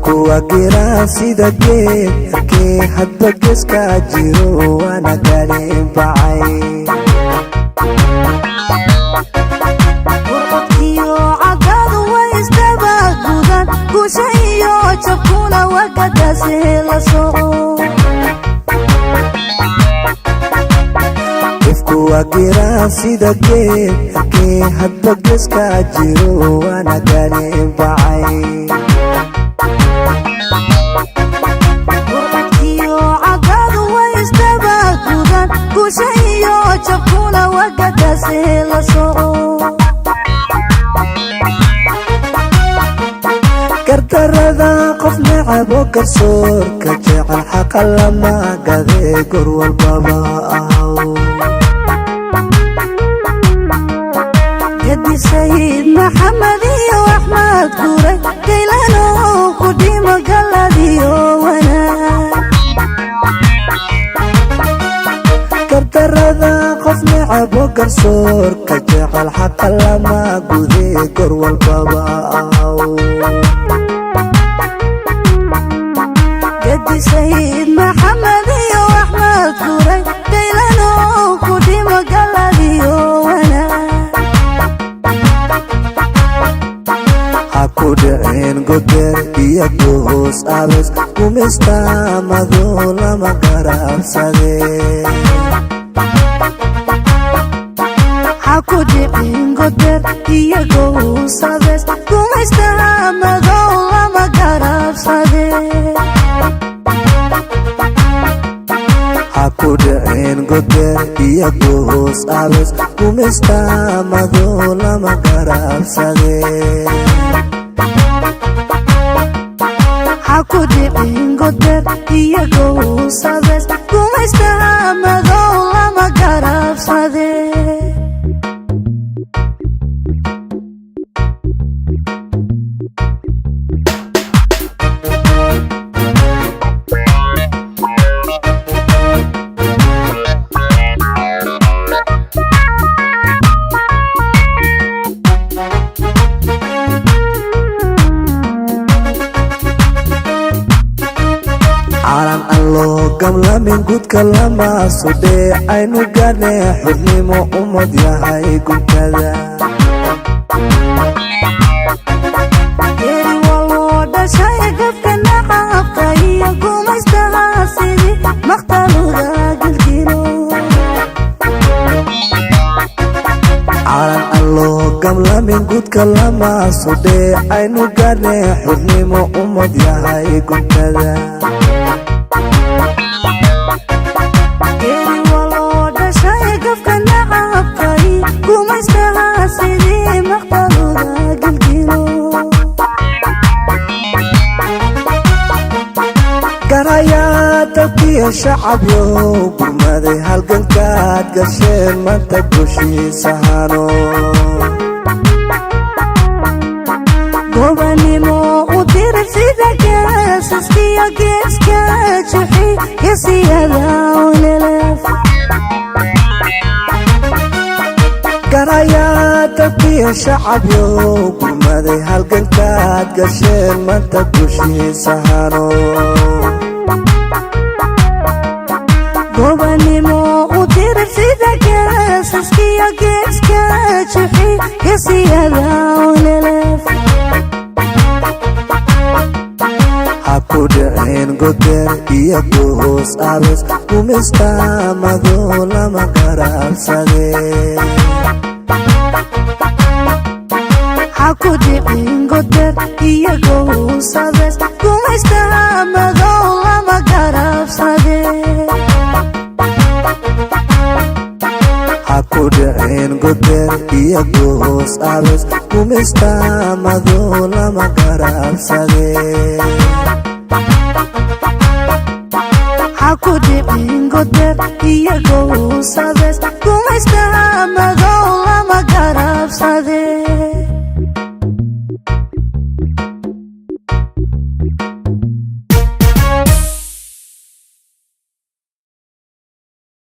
ifkuwa gira sida geedkii hadba geeska jiro waana gaadhin bacay warqadkiyo cadadu way isdaba gudan guusha iyo jabkuna wakadaasi la soco ifkuwa gira sida geedkii hadba geeska jiro waana gaadhin bacay jabkuna wakadaasi la soco gardarada qof necab oo garsoorka jecel xaqa lama gadee goor walbaba ahaw gedi sayid maxamed iyo axmed guuray gaylano ku dhimo galadiyo wanaag gardarada qof necab oo garsoorka jecel xaqa lama gudee goor walbaba ahaw gedi sayid maxamed iyo axmed guuray gaylano ku dhimo galadiyo wanaag ha ku dhicin godeer iyo goos abes kumistaamado lama garabsadee ku dhicin godeer iyo gowsades kumaystaamadow lama garabsade ha ku dhicin godeer iyo goos abes kumistaamado lama garabsadee ha ku dhicin godeer iyo gowsades kumaystaamadow lama garabsade calan allo gamlamin gudka lama sudhee aynu gaadhnay xurnimo ummad yahay guntada geeri waloo dhashay gabka nacabka iyo gumaystaha sidii maqtaluda gilgilo calan allo gamlamin gudka lama sudhee aynu gaadhnay xurnimo ummad yahay guntada geeri waloo dhashay gabka nacabka iyo gumaystaha sidii maqtaluda gilgilo garayaa dalkiyo shacabyow gurmaday halgankaad gasheen maanta gushiisa hano gobanimo u dira sida geesaskiyo geeska juxi gesiyada olelef garayaa dalkiyo shacabyow gurmaday halgankaad gasheen maanta gushiisa hano gobanimo u dira sida geesaskiyo geeska juxi gesiyada olelef ha ku dhicin godeer iyo goos abes kumistaamado lama garabsadee ha ku dhicin godeer iyo gowsades kumaystaamadow lama garabsade ha ku dhicin godeer iyo goos abes kumistaamado lama garabsadee ha ku dhicin godeer iyo gowsades kumaystaamado